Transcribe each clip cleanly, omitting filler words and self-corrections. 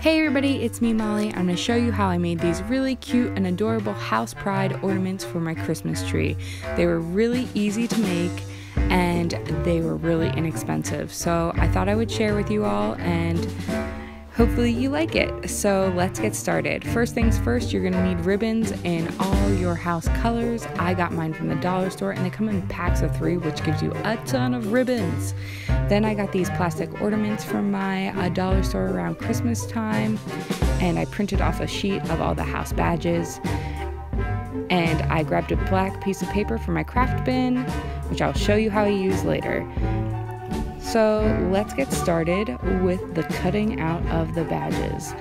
Hey everybody, it's me Molly. I'm going to show you how I made these really cute and adorable house pride ornaments for my Christmas tree. They were really easy to make and they were really inexpensive. So I thought I would share with you all and hopefully you like it. So let's get started. First things first, you're going to need ribbons in all your house colors. I got mine from the dollar store and they come in packs of 3, which gives you a ton of ribbons. Then I got these plastic ornaments from my dollar store around Christmas time, and I printed off a sheet of all the house badges. And I grabbed a black piece of paper for my craft bin, which I'll show you how I use later. So let's get started with the cutting out of the badges.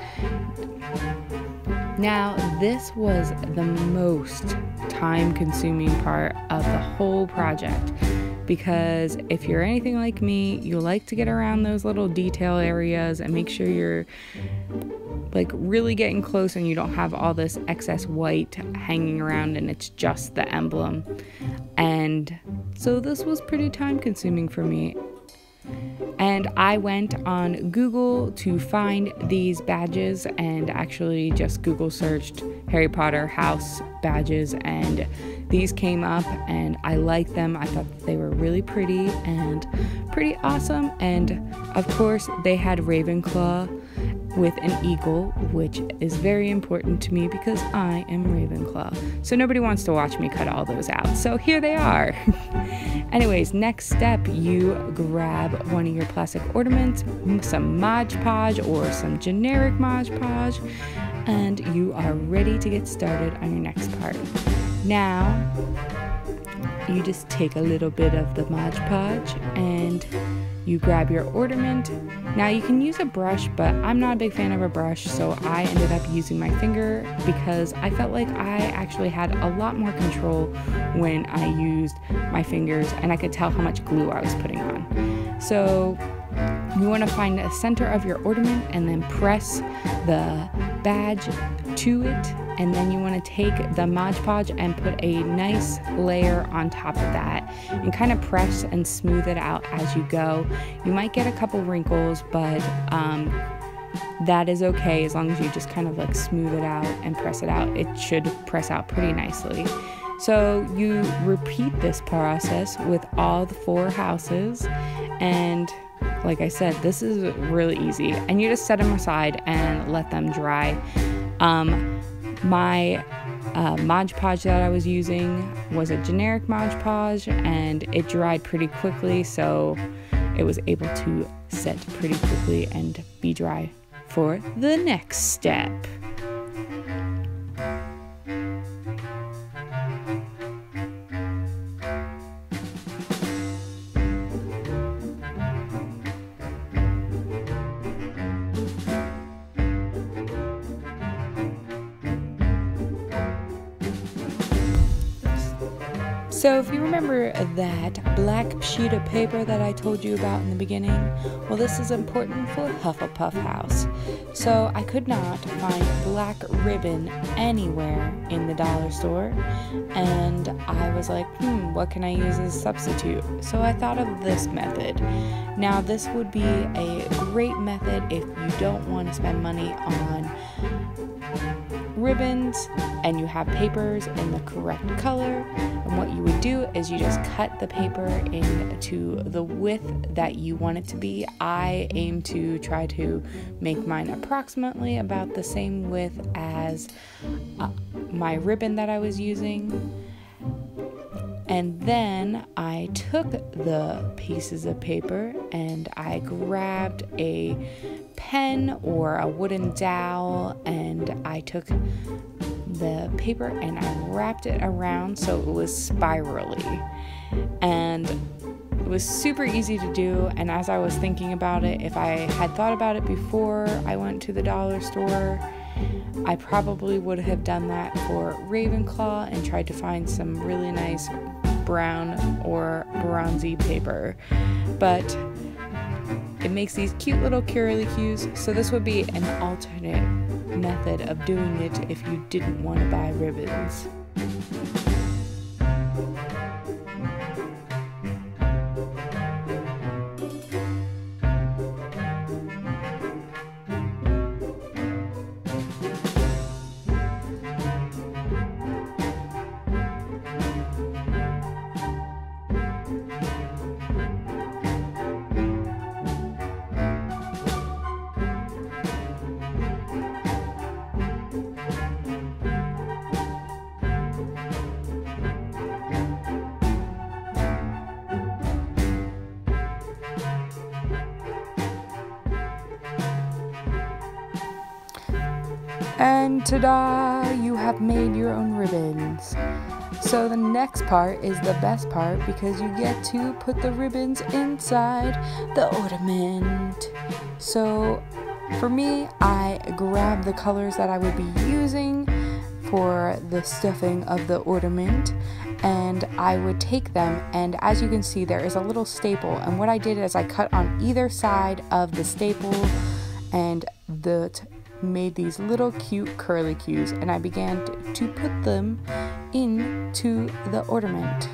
Now, this was the most time-consuming part of the whole project, because if you're anything like me, you like to get around those little detail areas and make sure you're like really getting close and you don't have all this excess white hanging around and it's just the emblem. And so this was pretty time-consuming for me. And I went on Google to find these badges and actually just Google searched Harry Potter house badges, and these came up and I liked them. I thought they were really pretty and pretty awesome. And of course they had Ravenclaw with an eagle, which is very important to me because I am Ravenclaw. So nobody wants to watch me cut all those out. So here they are. Anyways, next step, you grab one of your plastic ornaments, some Mod Podge or some generic Mod Podge, and you are ready to get started on your next part. Now, you just take a little bit of the Mod Podge and you grab your ornament. Now you can use a brush, but I'm not a big fan of a brush, so I ended up using my finger because I felt like I actually had a lot more control when I used my fingers and I could tell how much glue I was putting on. So you want to find the center of your ornament and then press the badge to it, and then you want to take the Mod Podge and put a nice layer on top of that and kind of press and smooth it out as you go. You might get a couple wrinkles, but that is okay as long as you just kind of like smooth it out and press it out. It should press out pretty nicely. So you repeat this process with all the 4 houses, and like I said, this is really easy, and you just set them aside and let them dry. My Mod Podge that I was using was a generic Mod Podge, and it dried pretty quickly, so it was able to set pretty quickly and be dry for the next step. So if you remember that black sheet of paper that I told you about in the beginning, well, this is important for Hufflepuff House. So I could not find black ribbon anywhere in the dollar store, and I was like, what can I use as a substitute? So I thought of this method. Now this would be a great method if you don't want to spend money on ribbons and you have papers in the correct color. And what you would do is you just cut the paper into the width that you want it to be. I aim to try to make mine approximately about the same width as my ribbon that I was using. And then I took the pieces of paper and I grabbed a pen or a wooden dowel, and I took the paper and I wrapped it around so it was spirally. And it was super easy to do, and as I was thinking about it, if I had thought about it before I went to the dollar store, I probably would have done that for Ravenclaw and tried to find some really nice brown or bronzy paper. But it makes these cute little curlicues, so this would be an alternate method of doing it if you didn't want to buy ribbons. And ta-da! You have made your own ribbons. So the next part is the best part because you get to put the ribbons inside the ornament. So for me, I grabbed the colors that I would be using for the stuffing of the ornament, and I would take them, and as you can see there is a little staple, and what I did is I cut on either side of the staple and made these little cute curly cues, and I began to put them into the ornament.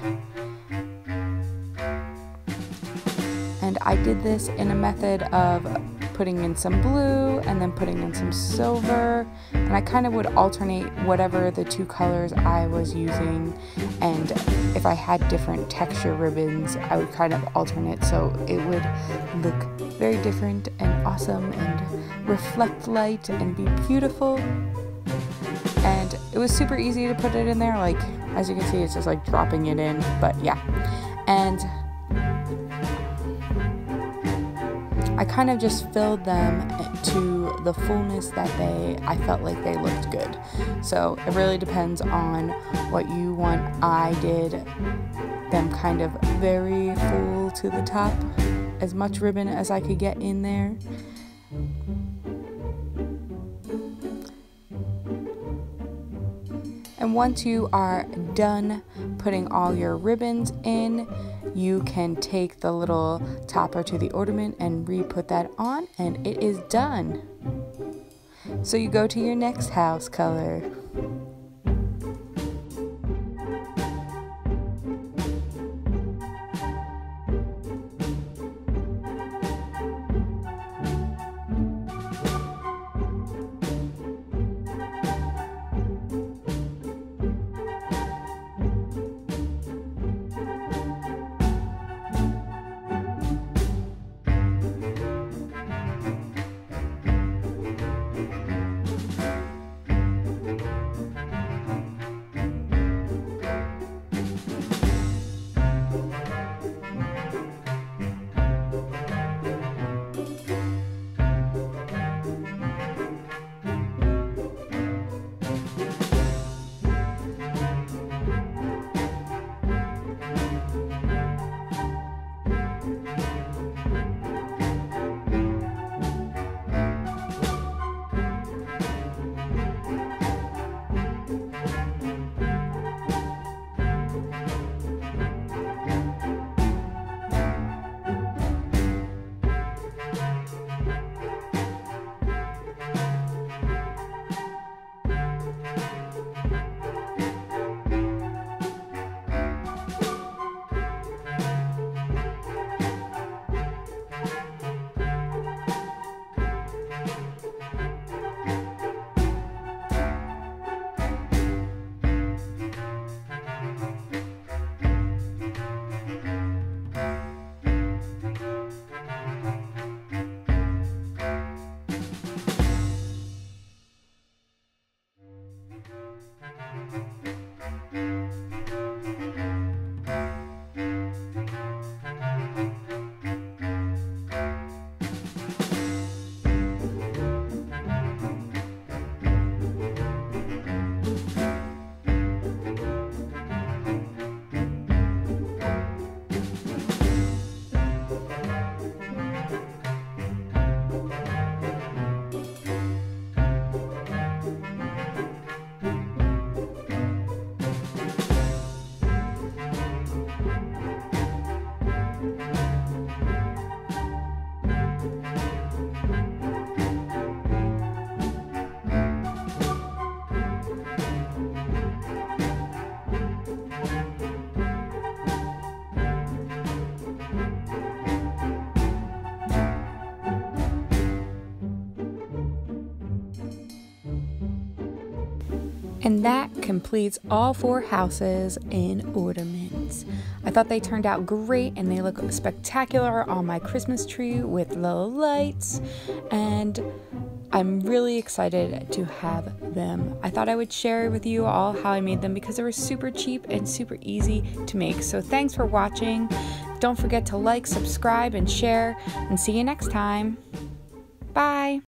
And I did this in a method of putting in some blue and then putting in some silver, and I kind of would alternate whatever the two colors I was using, and if I had different texture ribbons I would kind of alternate so it would look very different and awesome and reflect light and be beautiful. And it was super easy to put it in there, like as you can see it's just like dropping it in, but yeah. And I kind of just filled them to the fullness that I felt like they looked good. So it really depends on what you want. I did them kind of very full to the top, as much ribbon as I could get in there. And once you are done putting all your ribbons in, you can take the little topper to the ornament and re-put that on, and it is done. So you go to your next house color. And that completes all 4 houses in Ornaments. I thought they turned out great and they look spectacular on my Christmas tree with little lights, and I'm really excited to have them. I thought I would share with you all how I made them because they were super cheap and super easy to make. So thanks for watching. Don't forget to like, subscribe, and share, and see you next time. Bye.